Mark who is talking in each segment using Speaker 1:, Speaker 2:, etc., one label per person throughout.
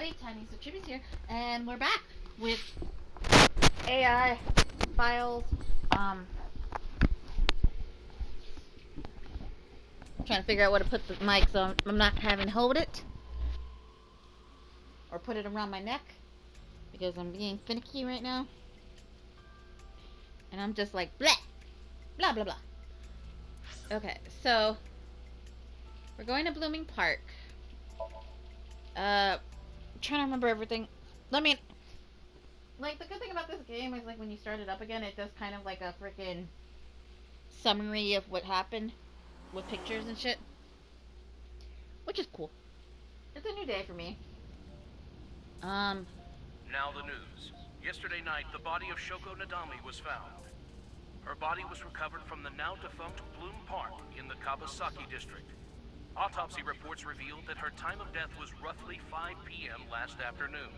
Speaker 1: everybody, Tiniestofchibis here, and we're back with AI files. Trying to figure out where to put the mic so I'm not having to hold it or put it around my neck because I'm being finicky right now, and I'm just like blah blah blah blah. Okay, so we're going to Blooming Park. Trying to remember everything. I mean, like, the good thing about this game is, like, when you start it up again, it does kind of like a freaking summary of what happened with pictures and shit, which is cool. It's a new day for me.
Speaker 2: Now the news. Yesterday night, the body of Shoko Nadami was found. Her body was recovered from the now defunct Bloom Park in the Kawasaki district. Autopsy reports revealed that her time of death was roughly 5 p.m. last afternoon.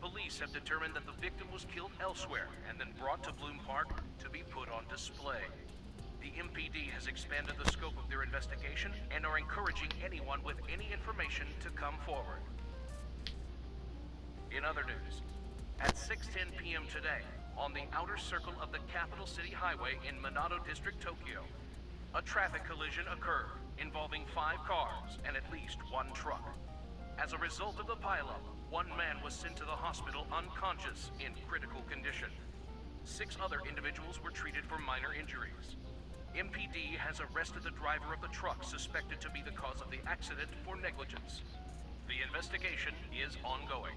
Speaker 2: Police have determined that the victim was killed elsewhere and then brought to Bloom Park to be put on display. The MPD has expanded the scope of their investigation and are encouraging anyone with any information to come forward. In other news, at 6:10 p.m. today, on the outer circle of the Capital City Highway in Minato District, Tokyo, a traffic collision occurred involving 5 cars and at least 1 truck. As a result of the pileup, 1 man was sent to the hospital unconscious in critical condition. 6 other individuals were treated for minor injuries. MPD has arrested the driver of the truck suspected to be the cause of the accident for negligence. The investigation is ongoing.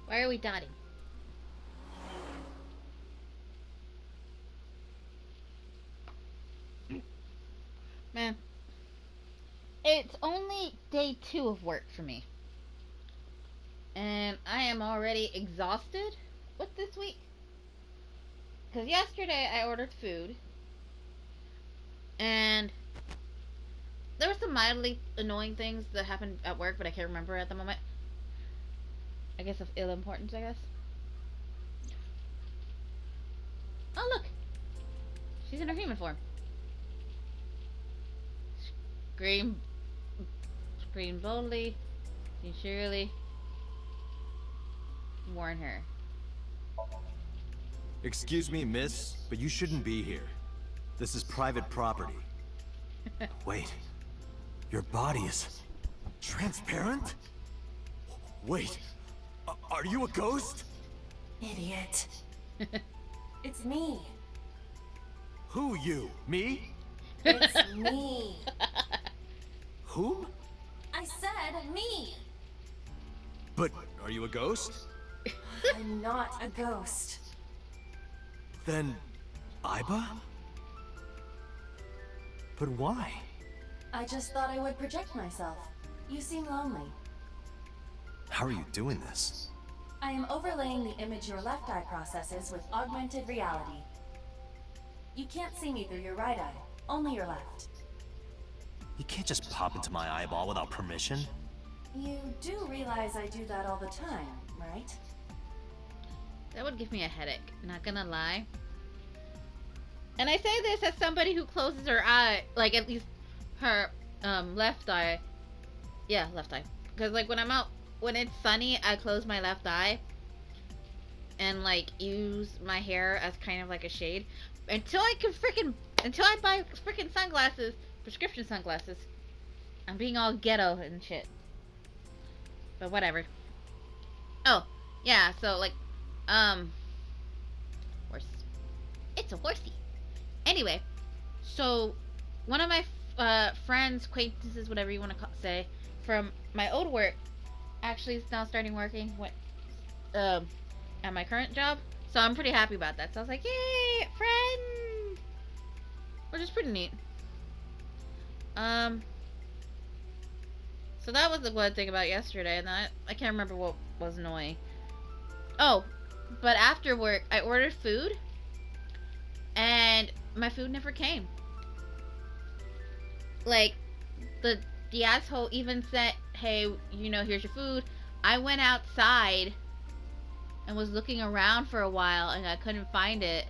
Speaker 1: Why are we dotting? Man, it's only day 2 of work for me, and I am already exhausted with this week. Because yesterday I ordered food, and there were some mildly annoying things that happened at work, but I can't remember at the moment. I guess of ill importance, I guess. Oh, look! She's in her human form. Scream boldly, sincerely, warn her.
Speaker 3: Excuse me, miss, but you shouldn't be here. This is private property. Wait, your body is transparent? Wait, are you a ghost?
Speaker 4: Idiot. It's me.
Speaker 3: Who you? Me?
Speaker 4: It's me.
Speaker 3: Whom?
Speaker 4: I said me.
Speaker 3: But are you a ghost?
Speaker 4: I'm not a ghost.
Speaker 3: Then, Aiba? But why?
Speaker 4: I just thought I would project myself. You seem lonely.
Speaker 3: How are you doing this?
Speaker 4: I am overlaying the image your left eye processes with augmented reality. You can't see me through your right eye, only your left.
Speaker 3: You can't just pop into my eyeball without permission.
Speaker 4: You do realize I do that all the time, right?
Speaker 1: That would give me a headache, not gonna lie. And I say this as somebody who closes her eye, like at least her left eye. Yeah, left eye. Because like when I'm out, when it's sunny, I close my left eye and like use my hair as kind of like a shade until I buy freaking sunglasses, prescription sunglasses. I'm being all ghetto and shit. But whatever. Oh, yeah, so like horse. It's a horsey. Anyway, so one of my friends, acquaintances, whatever you want to say, from my old work, actually is now starting working at my current job. So I'm pretty happy about that. So I was like, yay, friend! Which is pretty neat. So that was the one thing about yesterday, and then I can't remember what was annoying. Oh, but after work, I ordered food, and my food never came. Like, the asshole even said, hey, you know, here's your food. I went outside and was looking around for a while, and I couldn't find it.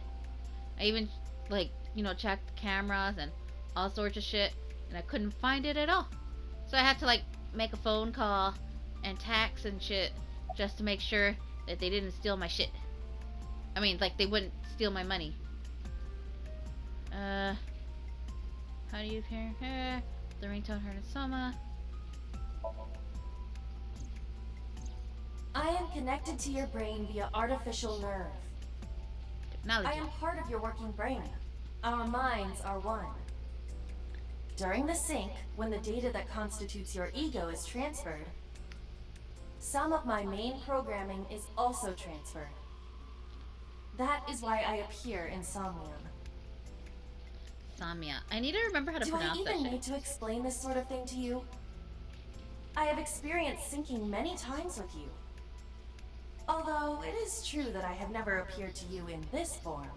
Speaker 1: I even, like, you know, checked cameras and all sorts of shit, and I couldn't find it at all. So I had to like make a phone call and tax and shit just to make sure that they didn't steal my shit. I mean, like they wouldn't steal my money. How do you hear the ringtone heard in Soma?
Speaker 4: I am connected to your brain via artificial nerve.
Speaker 1: Technology.
Speaker 4: I am part of your working brain. Our minds are one. During the sync, when the data that constitutes your ego is transferred, some of my main programming is also transferred. That is why I appear in Somnium.
Speaker 1: Samia. I need to remember how to pronounce that
Speaker 4: Do I even
Speaker 1: shit.
Speaker 4: need to explain this sort of thing to you? I have experienced syncing many times with you. Although it is true that I have never appeared to you in this form.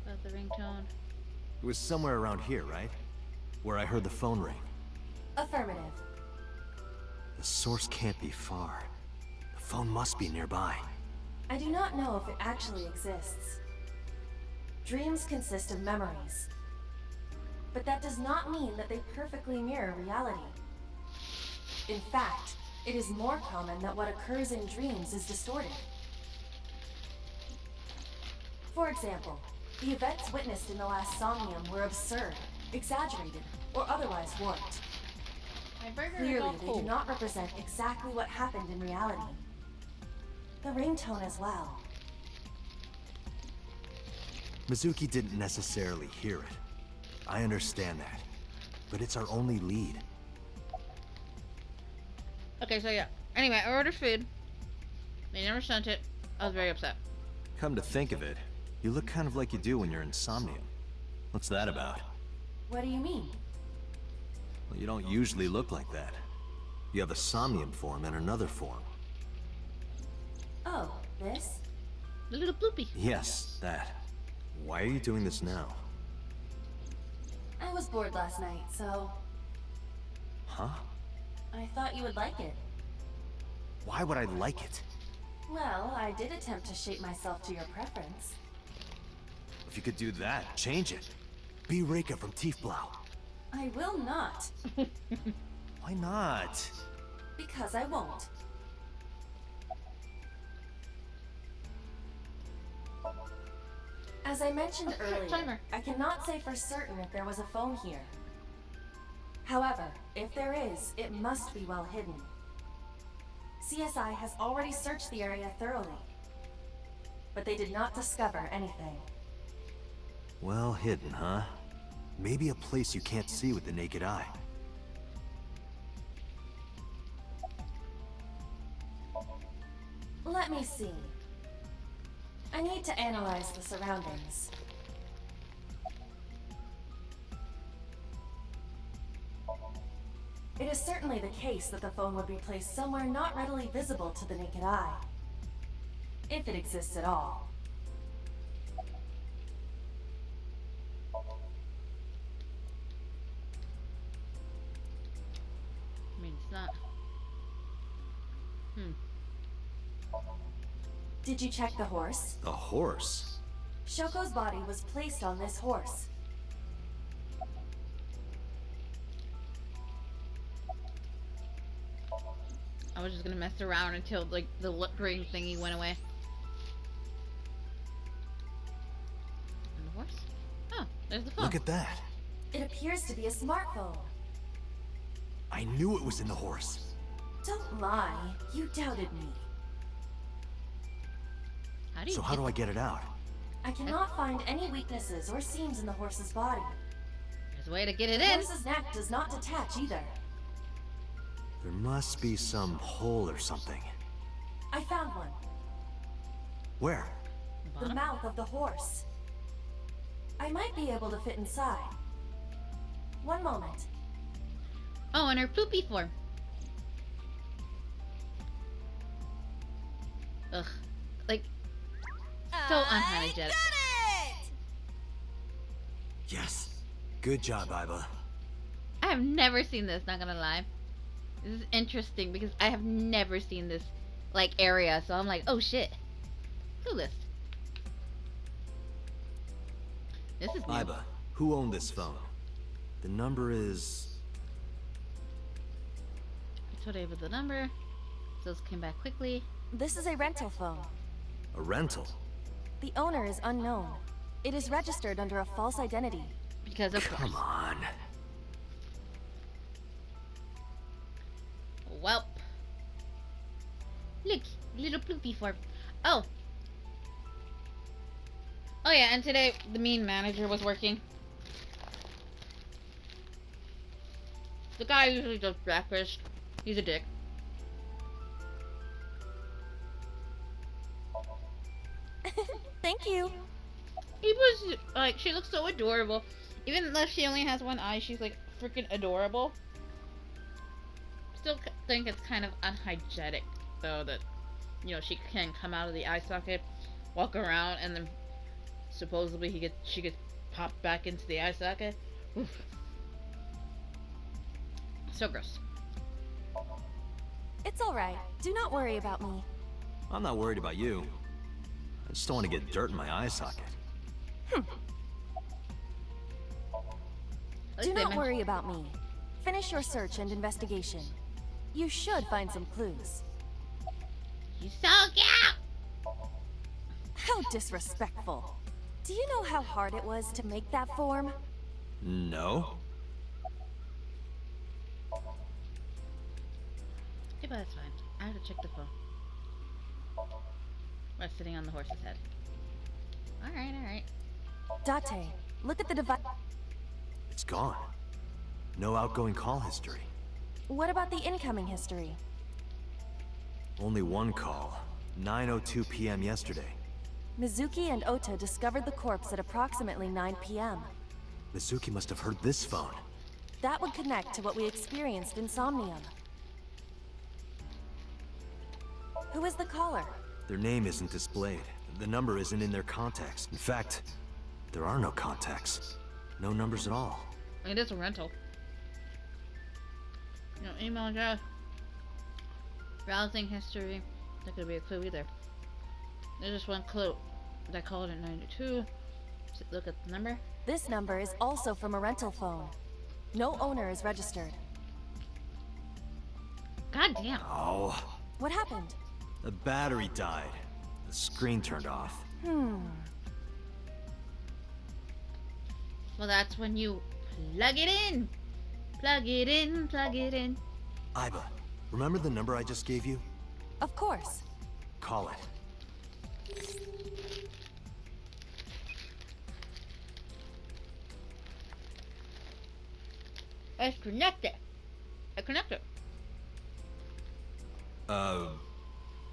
Speaker 1: About the ringtone.
Speaker 3: It was somewhere around here, right? Where I heard the phone ring.
Speaker 4: Affirmative.
Speaker 3: The source can't be far. The phone must be nearby.
Speaker 4: I do not know if it actually exists. Dreams consist of memories. But that does not mean that they perfectly mirror reality. In fact, it is more common that what occurs in dreams is distorted. For example, the events witnessed in the last Somnium were absurd, exaggerated, or otherwise warped.
Speaker 1: My burger is
Speaker 4: Clearly,
Speaker 1: all
Speaker 4: they do
Speaker 1: cold.
Speaker 4: not represent exactly what happened in reality. The ringtone as well.
Speaker 3: Mizuki didn't necessarily hear it. I understand that. But it's our only lead.
Speaker 1: Okay, so yeah. Anyway, I ordered food. They never sent it. I was very upset.
Speaker 3: Come to think of it, you look kind of like you do when you're in Somnium. What's that about?
Speaker 4: What do you mean?
Speaker 3: Well, you don't usually look like that. You have a Somnium form and another form.
Speaker 4: Oh, this?
Speaker 1: The little bloopy.
Speaker 3: Yes, that. Why are you doing this now?
Speaker 4: I was bored last night, so
Speaker 3: Huh?
Speaker 4: I thought you would like it.
Speaker 3: Why would I like it?
Speaker 4: Well, I did attempt to shape myself to your preference.
Speaker 3: If you could do that, change it. Be Reika from Tiefblau.
Speaker 4: I will not,
Speaker 3: Why not?
Speaker 4: because I won't. As I mentioned earlier,
Speaker 1: timer.
Speaker 4: I cannot say for certain if there was a phone here. However, if there is, it must be well hidden. CSI has already searched the area thoroughly, but they did not discover anything.
Speaker 3: Well hidden, huh? Maybe a place you can't see with the naked eye.
Speaker 4: Let me see. I need to analyze the surroundings. It is certainly the case that the phone would be placed somewhere not readily visible to the naked eye. If it exists at all.
Speaker 1: I mean, it's not.
Speaker 4: Did you check the horse?
Speaker 3: The horse?
Speaker 4: Shoko's body was placed on this horse.
Speaker 1: I was just gonna mess around until like the green thingy went away. And the horse? Oh, there's the phone.
Speaker 3: Look at that.
Speaker 4: It appears to be a smartphone.
Speaker 3: I knew it was in the horse.
Speaker 4: Don't lie. You doubted me.
Speaker 1: How do you
Speaker 3: So how do I get it out?
Speaker 4: I cannot find any weaknesses or seams in the horse's body.
Speaker 1: There's a way to get it
Speaker 4: The
Speaker 1: in.
Speaker 4: horse's neck does not detach either.
Speaker 3: There must be some hole or something.
Speaker 4: I found one.
Speaker 3: Where?
Speaker 4: The
Speaker 1: Bottom?
Speaker 4: mouth of the horse. I might be able to fit inside. One moment.
Speaker 1: Oh, and her poopy form. Ugh. Like, so unhygienic.
Speaker 3: Yes. Good job, Iba.
Speaker 1: I have never seen this, not gonna lie. This is interesting because I have never seen this, like, area, so I'm like, oh shit. Clueless. This is new.
Speaker 3: Iba, who owned this phone? The number is...
Speaker 1: I told Ava the number. Those came back quickly.
Speaker 4: This is a rental phone.
Speaker 3: a rental.
Speaker 4: The owner is unknown. It is registered under a false identity.
Speaker 1: Because of
Speaker 3: Come
Speaker 1: course.
Speaker 3: on.
Speaker 1: Welp. Look, little poopy form. Oh. Oh yeah, and today the mean manager was working. The guy usually does breakfast. He's a dick.
Speaker 4: Thank you.
Speaker 1: He was like, she looks so adorable. Even though she only has one eye, she's like freaking adorable. Still think it's kind of unhygienic though that, you know, she can come out of the eye socket, walk around, and then supposedly she gets popped back into the eye socket. Oof. So gross.
Speaker 4: It's alright. Do not worry about me.
Speaker 3: I'm not worried about you. I just don't want to get dirt in my eye socket.
Speaker 4: Do not worry about me. Finish your search and investigation. You should find some clues.
Speaker 1: She's so cute!
Speaker 4: How disrespectful. Do you know how hard it was to make that form?
Speaker 3: No?
Speaker 1: Okay, but that's fine. I have to check the phone. We're sitting on the horse's head. Alright, alright.
Speaker 4: Date, look at the device.
Speaker 3: It's gone. No outgoing call history.
Speaker 4: What about the incoming history?
Speaker 3: Only one call. 9:02 p.m. yesterday.
Speaker 4: Mizuki and Ota discovered the corpse at approximately 9 p.m.
Speaker 3: Mizuki must have heard this phone.
Speaker 4: That would connect to what we experienced in Somnium. Who is the caller?
Speaker 3: Their name isn't displayed. The number isn't in their contacts. In fact, there are no contacts. No numbers at all.
Speaker 1: It is a rental. No email address. Browsing history. That could be a clue either. There's just one clue. They called at 92. Look at the number.
Speaker 4: This number is also from a rental phone. No owner is registered.
Speaker 1: God damn.
Speaker 3: Oh,
Speaker 4: What happened?
Speaker 3: the battery died. The screen turned off.
Speaker 1: Well, that's when you plug it in. Plug it in, plug it in.
Speaker 3: Iba, remember the number I just gave you?
Speaker 4: Of course.
Speaker 3: Call it.
Speaker 1: Let's connect it. I connect it.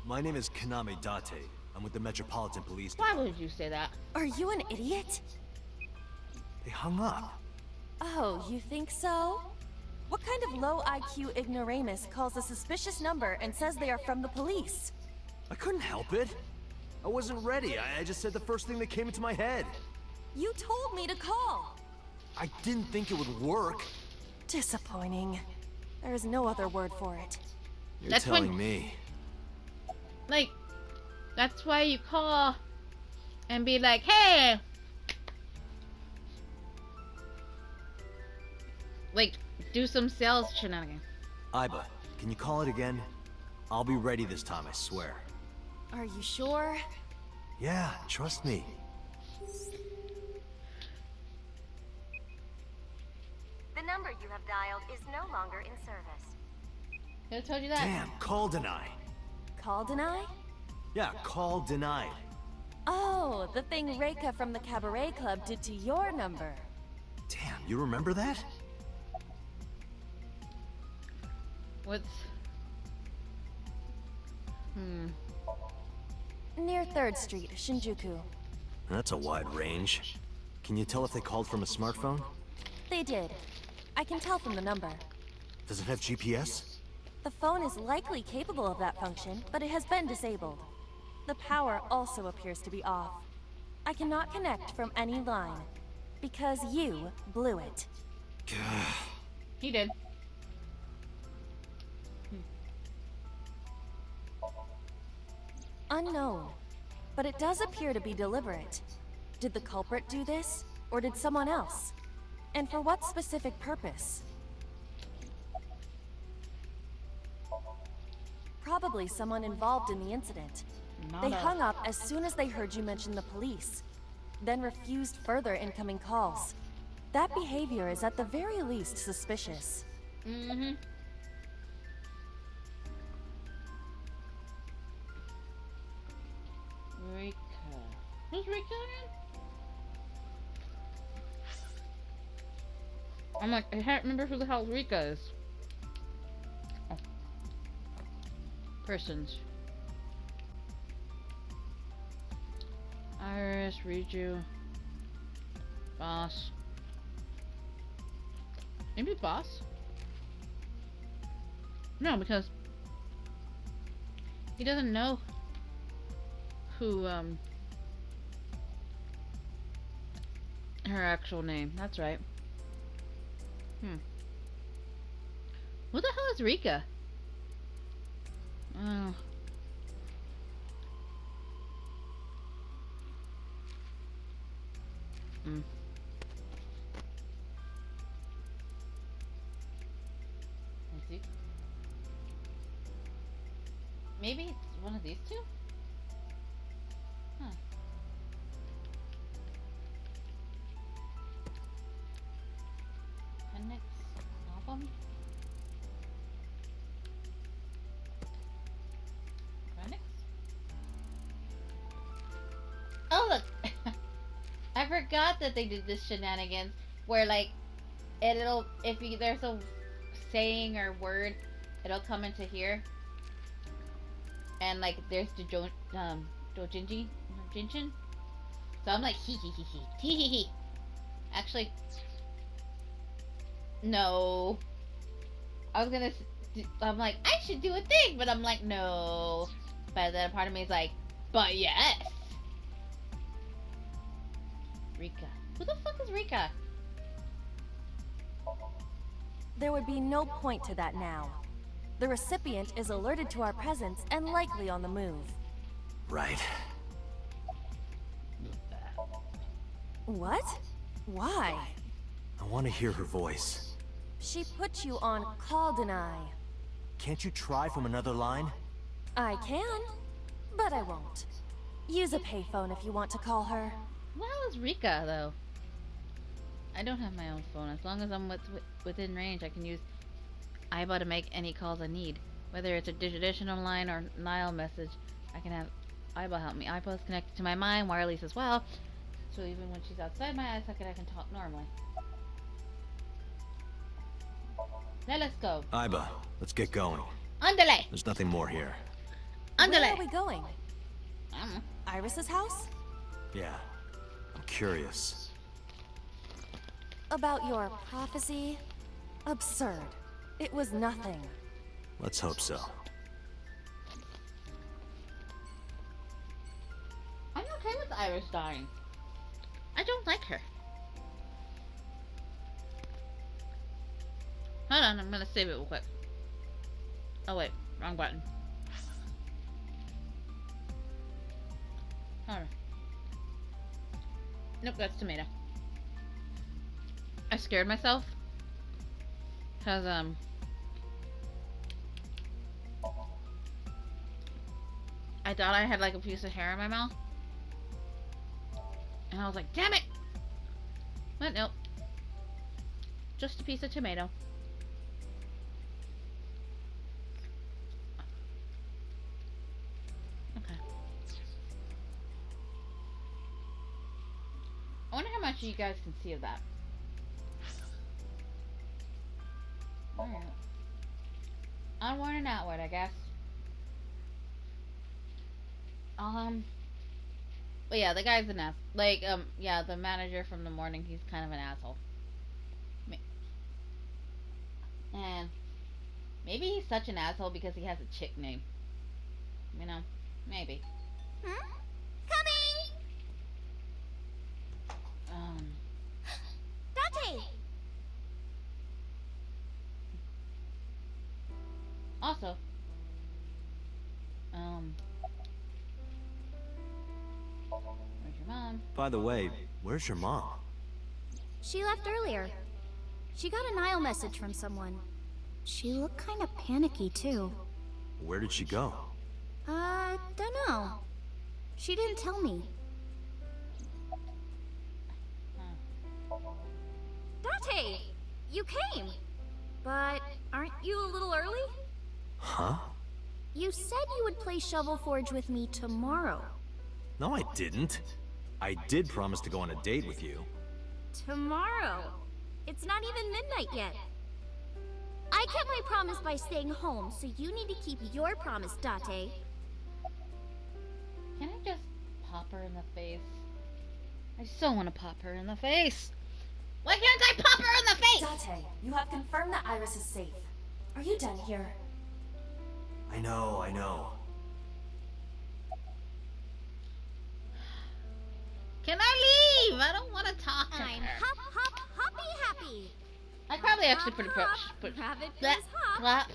Speaker 3: My name is Kaname Date. I'm with the Metropolitan Police
Speaker 1: Why
Speaker 3: Department.
Speaker 1: would you say that?
Speaker 4: Are you an idiot?
Speaker 3: They hung up.
Speaker 4: Oh, you think so? What kind of low IQ ignoramus calls a suspicious number and says they are from the police?
Speaker 3: I couldn't help it. I wasn't ready. I just said the first thing that came into my head.
Speaker 4: You told me to call.
Speaker 3: I didn't think it would work.
Speaker 4: Disappointing. There is no other word for it.
Speaker 3: You're
Speaker 1: That's
Speaker 3: telling
Speaker 1: when-
Speaker 3: me.
Speaker 1: Like, that's why you call and be like, hey! Like, do some sales shenanigans.
Speaker 3: Iba, can you call it again? I'll be ready this time, I swear.
Speaker 4: Are you sure?
Speaker 3: Yeah, trust me.
Speaker 5: The number you have dialed is no longer in service.
Speaker 1: I told you that.
Speaker 3: Damn, call deny.
Speaker 4: Call deny?
Speaker 3: Yeah, call denied.
Speaker 4: Oh, the thing Reika from the Cabaret Club did to your number.
Speaker 3: Damn, you remember that?
Speaker 1: What's...
Speaker 4: Near 3rd Street, Shinjuku.
Speaker 3: That's a wide range. Can you tell if they called from a smartphone?
Speaker 4: They did. I can tell from the number.
Speaker 3: Does it have GPS?
Speaker 4: The phone is likely capable of that function, but it has been disabled. The power also appears to be off. I cannot connect from any line. Because you blew it.
Speaker 1: He did.
Speaker 4: Unknown. But it does appear to be deliberate. Did the culprit do this? Or did someone else? And for what specific purpose? Probably someone involved in the incident. They hung up as soon as they heard you mention the police, then refused further incoming calls. That behavior is at the very least suspicious.
Speaker 1: Mm-hmm. Rika. Who's Rika again? I'm like, I can't remember who the hell Rika is. Oh. Persons. Iris, Riju. Boss. Maybe boss? No, because he doesn't know who, her actual name. That's right. Who the hell is Rika? Oh. Let's see. Maybe it's one of these two? Huh. Appendix album? Appendix? Oh look! I forgot that they did this shenanigans where like it'll there's a saying or word, it'll come into here. And like there's the dojinji. So I'm like hee hee hee hee hee hee hee. Actually, no. I'm like, I should do a thing, but I'm like, no. But then a part of me is like, but yes. Rika. Who the fuck is Rika?
Speaker 4: There would be no point to that now. The recipient is alerted to our presence and likely on the move.
Speaker 3: Right.
Speaker 4: What? Why?
Speaker 3: I want to hear her voice.
Speaker 4: She put you on call deny.
Speaker 3: Can't you try from another line?
Speaker 4: I can, but I won't. Use a payphone if you want to call her.
Speaker 1: Who the hell is Rika, though? I don't have my own phone. As long as I'm within range, I can use Aiba to make any calls I need. Whether it's a traditional line or Nile message, I can have Aiba help me. Aiba is connected to my mind, wireless as well, so even when she's outside my eye socket, I can talk normally. Now let's go.
Speaker 3: Aiba, let's get going.
Speaker 1: Andale!
Speaker 3: There's nothing more here.
Speaker 1: Andale!
Speaker 4: Where are we going?
Speaker 1: I don't know.
Speaker 4: Iris's house?
Speaker 3: Yeah, I'm curious.
Speaker 4: About your prophecy? Absurd. It was nothing.
Speaker 3: Let's hope so.
Speaker 1: I'm okay with Iris dying. I don't like her. Hold on, I'm gonna save it real quick. Oh wait, wrong button. Hold on. Nope, that's tomato. I scared myself. Cause, I thought I had like a piece of hair in my mouth. And I was like, damn it! But nope. Just a piece of tomato. Okay. I wonder how much you guys can see of that. Alright. Onward and outward, I guess. But yeah, the guy's an ass. Like, yeah, the manager from the morning, he's kind of an asshole. And maybe he's such an asshole because he has a chick name. You know? Maybe.
Speaker 5: Hmm? Coming! Dante!
Speaker 1: Also, where's your mom?
Speaker 3: By the way, where's your mom?
Speaker 6: She left earlier. She got a Nile message from someone. She looked kind of panicky, too.
Speaker 3: Where did she go?
Speaker 6: Dunno. She didn't tell me. Date! You came! But aren't you a little early?
Speaker 3: Huh?
Speaker 6: You said you would play Shovel Forge with me tomorrow.
Speaker 3: No, I didn't. I did promise to go on a date with you.
Speaker 6: Tomorrow? It's not even midnight yet. I kept my promise by staying home, so you need to keep your promise, Date.
Speaker 1: Can I just pop her in the face? I so want to pop her in the face. Why can't I pop her in the face?
Speaker 4: Date, you have confirmed that Iris is safe. Are you done here?
Speaker 3: I know.
Speaker 1: Can I leave? I don't want to talk to
Speaker 6: I'm
Speaker 1: her.
Speaker 6: hoppy happy.
Speaker 1: I probably actually put
Speaker 6: Rabbit
Speaker 1: that.
Speaker 6: goes hop.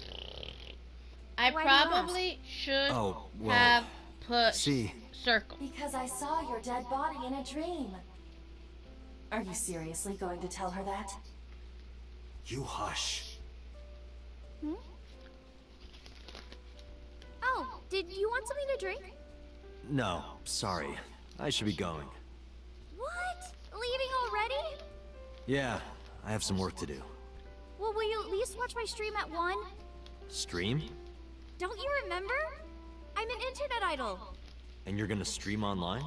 Speaker 1: I
Speaker 6: Why do you
Speaker 1: probably should
Speaker 3: Oh, well,
Speaker 1: have put
Speaker 3: see.
Speaker 1: circle.
Speaker 4: Because I saw your dead body in a dream. Are you seriously going to tell her that?
Speaker 3: You hush.
Speaker 6: Oh, did you want something to drink?
Speaker 3: No, sorry. I should be going.
Speaker 6: What? Leaving already?
Speaker 3: Yeah, I have some work to do.
Speaker 6: Well, will you at least watch my stream at 1?
Speaker 3: Stream?
Speaker 6: Don't you remember? I'm an internet idol.
Speaker 3: And you're gonna stream online?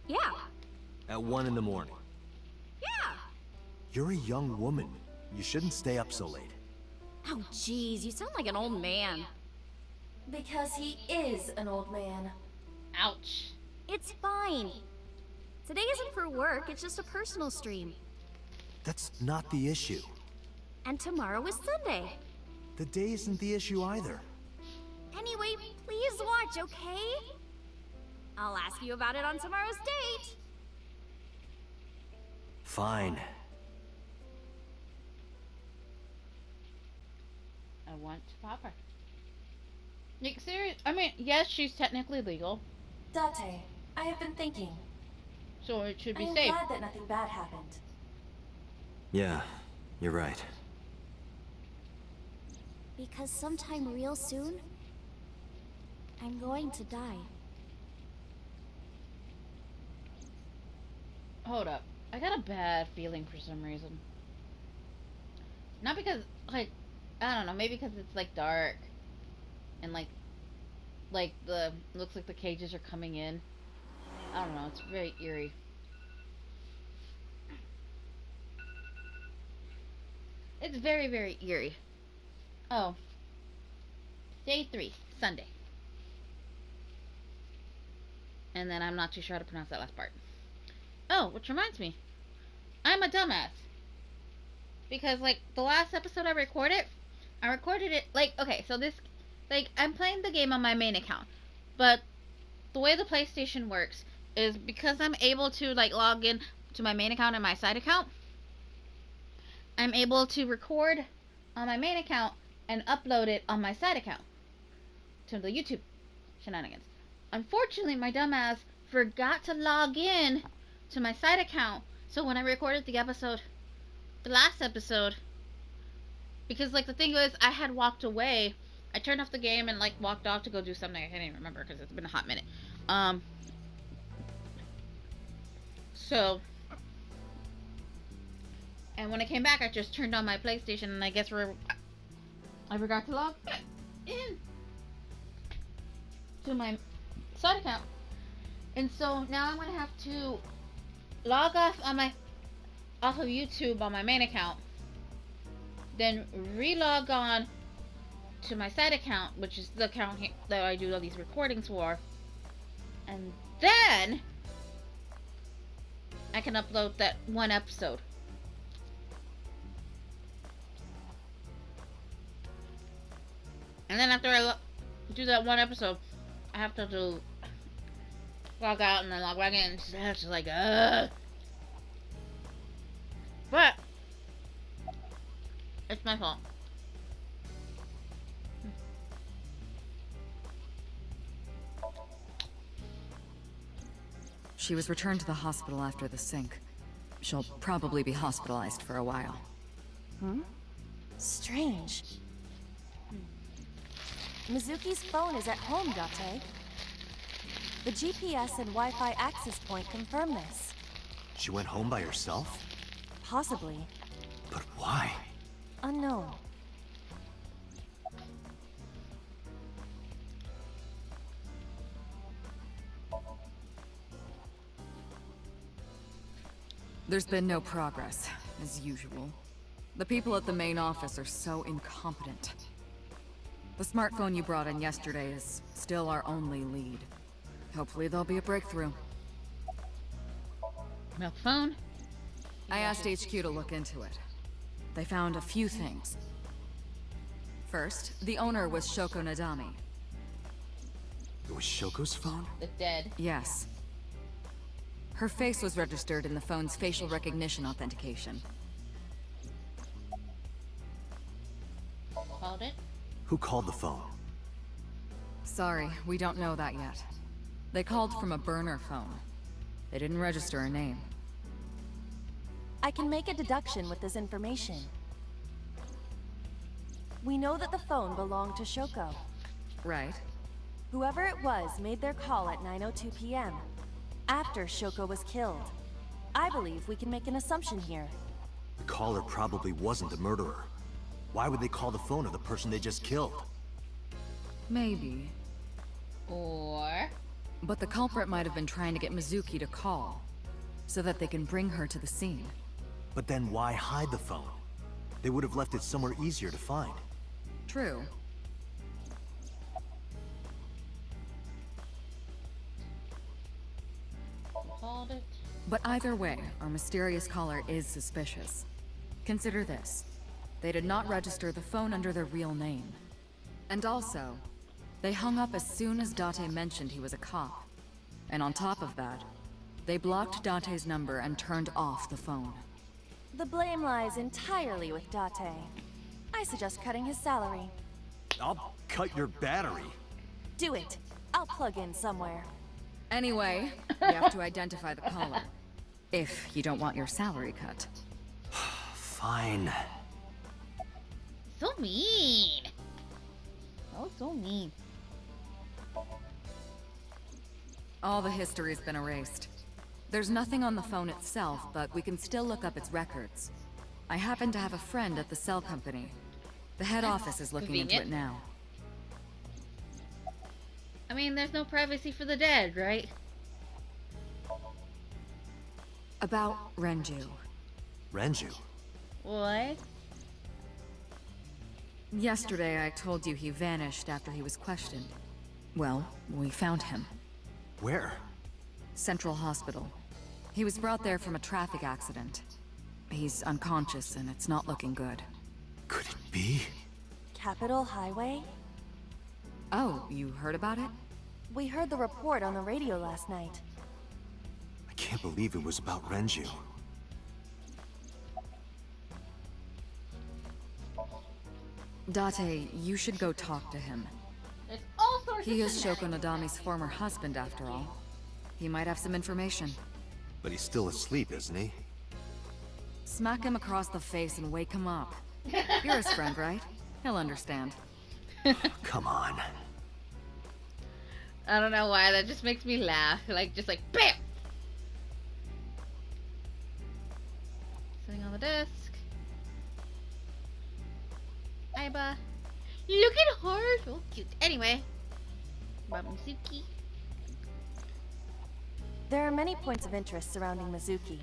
Speaker 6: Yeah.
Speaker 3: At 1 in the morning.
Speaker 6: Yeah.
Speaker 3: You're a young woman. You shouldn't stay up so late.
Speaker 6: Oh, jeez, you sound like an old man.
Speaker 4: Because he is an old man.
Speaker 1: Ouch.
Speaker 6: It's fine. Today isn't for work, it's just a personal stream.
Speaker 3: That's not the issue.
Speaker 6: And tomorrow is Sunday.
Speaker 3: The day isn't the issue either.
Speaker 6: Anyway, please watch, okay? I'll ask you about it on tomorrow's date.
Speaker 3: Fine.
Speaker 1: I want to pop her. Like, serious? I mean, yes, she's technically legal,
Speaker 4: Date, I have been thinking.
Speaker 1: so it should be
Speaker 4: I'm
Speaker 1: safe.
Speaker 4: glad that nothing bad happened.
Speaker 3: Yeah, you're right.
Speaker 6: Because sometime real soon, I'm going to die.
Speaker 1: Hold up. I got a bad feeling for some reason. Not because, like, I don't know, maybe because it's, like, dark. And, like, looks like the cages are coming in. I don't know, it's very eerie. It's very, very eerie. Oh. Day 3, Sunday. And then I'm not too sure how to pronounce that last part. Oh, which reminds me. I'm a dumbass. Because, like, the last episode I recorded it, like, okay, so this, like, I'm playing the game on my main account. But the way the PlayStation works is because I'm able to, like, log in to my main account and my side account, I'm able to record on my main account and upload it on my side account to the YouTube shenanigans. Unfortunately, my dumbass forgot to log in to my side account, so when I recorded the last episode, because, like, the thing was, I had walked away, I turned off the game and, like, walked off to go do something. I can't even remember because it's been a hot minute. So, and when I came back, I just turned on my PlayStation, and I guess I forgot to log in to my side account. And so now I'm gonna have to log off of YouTube on my main account, then re-log on to my side account, which is the account that I do all these recordings for, and then I can upload that one episode. And then after I do that one episode, I have to log out and then log back in. It's just like, But it's my fault.
Speaker 7: She was returned to the hospital after the sink. She'll probably be hospitalized for a while.
Speaker 4: Strange. Mizuki's phone is at home, Date. The GPS and Wi-Fi access point confirm this.
Speaker 3: She went home by herself?
Speaker 4: Possibly.
Speaker 3: But why?
Speaker 4: Unknown.
Speaker 7: There's been no progress, as usual. The people at the main office are so incompetent. The smartphone you brought in yesterday is still our only lead. Hopefully there'll be a breakthrough.
Speaker 1: Milk phone?
Speaker 7: I asked HQ to look into it. They found a few things. First, the owner was Shoko Nadami.
Speaker 3: It was Shoko's phone?
Speaker 1: The dead.
Speaker 7: Yes. Her face was registered in the phone's facial recognition authentication.
Speaker 1: Called it?
Speaker 3: Who called the phone?
Speaker 7: Sorry, we don't know that yet. They called from a burner phone. They didn't register a name.
Speaker 4: I can make a deduction with this information. We know that the phone belonged to Shoko.
Speaker 7: Right.
Speaker 4: Whoever it was made their call at 9:02 p.m. after Shoko was killed. I believe we can make an assumption here.
Speaker 3: The caller probably wasn't a murderer. Why would they call the phone of the person they just killed?
Speaker 7: Maybe.
Speaker 1: Or...
Speaker 7: But the culprit might have been trying to get Mizuki to call, so that they can bring her to the scene.
Speaker 3: But then why hide the phone? They would have left it somewhere easier to find.
Speaker 7: True.
Speaker 1: Called it.
Speaker 7: But either way, our mysterious caller is suspicious. Consider this. They did not register the phone under their real name. And also, they hung up as soon as Date mentioned he was a cop. And on top of that, they blocked Date's number and turned off the phone.
Speaker 4: The blame lies entirely with Date. I suggest cutting his salary.
Speaker 3: I'll cut your battery.
Speaker 4: Do it. I'll plug in somewhere.
Speaker 7: Anyway, we have to identify the caller. If you don't want your salary cut.
Speaker 3: Fine.
Speaker 1: So mean. Oh, so mean.
Speaker 7: All the history's been erased. There's nothing on the phone itself, but we can still look up its records. I happen to have a friend at the cell company. The head office is looking into it now.
Speaker 1: I mean, there's no privacy for the dead, right?
Speaker 7: About Renju.
Speaker 3: Renju?
Speaker 1: What?
Speaker 7: Yesterday I told you he vanished after he was questioned. Well, we found him.
Speaker 3: Where?
Speaker 7: Central Hospital. He was brought there from a traffic accident. He's unconscious and it's not looking good.
Speaker 3: Could it be?
Speaker 4: Capitol Highway?
Speaker 7: Oh, you heard about it?
Speaker 4: We heard the report on the radio last night.
Speaker 3: I can't believe it was about Renju.
Speaker 7: Date, you should go talk to him.
Speaker 1: There's all sorts
Speaker 7: He
Speaker 1: of
Speaker 7: is Shoko Nadami's former husband, after all. He might have some information.
Speaker 3: But he's still asleep, isn't he?
Speaker 7: Smack him across the face and wake him up. You're his friend, right? He'll understand.
Speaker 3: Come on.
Speaker 1: I don't know why, that just makes me laugh. Like, just like, BAM! Sitting on the desk. Aiba. Look at her! So cute. Anyway. About Mizuki.
Speaker 4: There are many points of interest surrounding Mizuki,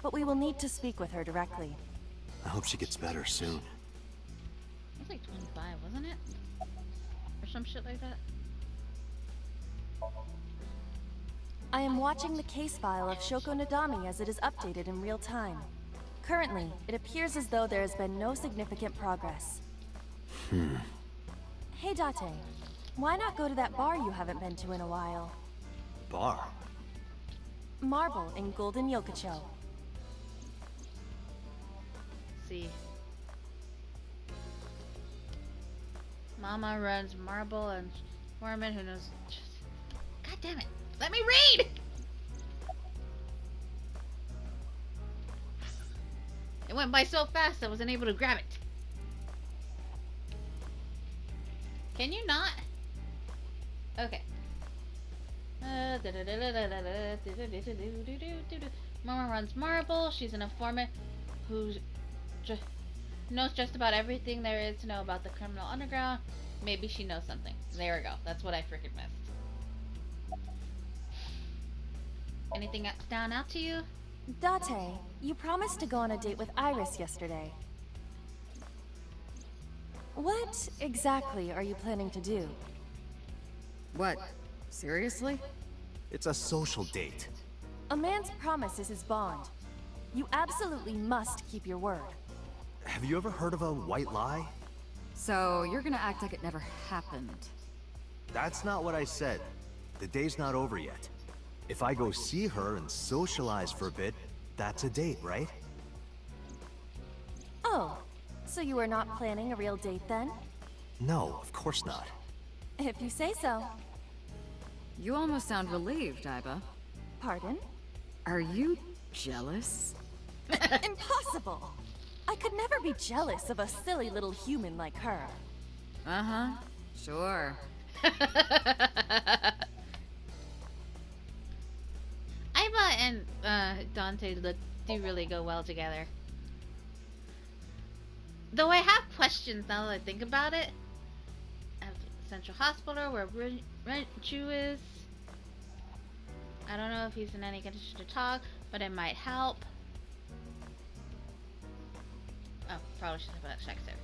Speaker 4: but we will need to speak with her directly.
Speaker 3: I hope she gets better soon.
Speaker 1: It was like 25, wasn't it? Or some shit like that.
Speaker 4: I am watching the case file of Shoko Nadami as it is updated in real time. Currently, it appears as though there has been no significant progress. Hey Date, why not go to that bar you haven't been to in a while?
Speaker 3: Bar?
Speaker 4: Marble in Golden Yokocho.
Speaker 1: See. Mama runs Marble and Foreman who knows. God damn it. Let me read! It went by so fast I wasn't able to grab it. Can you not? Okay. Mama runs Marble. She's an informant who knows just about everything there is to know about the criminal underground. Maybe she knows something. There we go. That's what I freaking missed. Anything stand out to you?
Speaker 4: Date, you promised to go on a date with Iris yesterday. What exactly are you planning to do?
Speaker 7: What? Seriously?
Speaker 3: It's a social date.
Speaker 4: A man's promise is his bond. You absolutely must keep your word.
Speaker 3: Have you ever heard of a white lie?
Speaker 7: So, you're gonna act like it never happened.
Speaker 3: That's not what I said. The day's not over yet. If I go see her and socialize for a bit, that's a date, right?
Speaker 4: Oh, so you are not planning a real date then?
Speaker 3: No, of course not.
Speaker 4: If you say so.
Speaker 7: You almost sound relieved, Iba.
Speaker 4: Pardon?
Speaker 7: Are you jealous?
Speaker 4: Impossible! I could never be jealous of a silly little human like her.
Speaker 7: Uh-huh. Sure.
Speaker 1: Iba and Dante do really go well together. Though I have questions now that I think about it. At Central Hospital, where Renju is. I don't know if he's in any condition to talk, but it might help. Oh, probably should have checked there.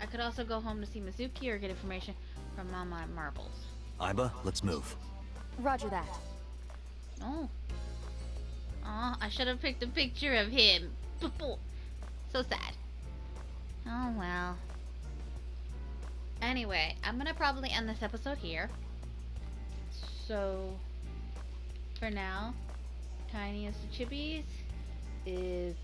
Speaker 1: I could also go home to see Mizuki or get information from Mama at Marbles.
Speaker 3: Iba, let's move.
Speaker 4: Roger that.
Speaker 1: Oh. Oh, I should have picked a picture of him. So sad. Oh well. Anyway, I'm gonna probably end this episode here. So, for now, Tiniestofchibis is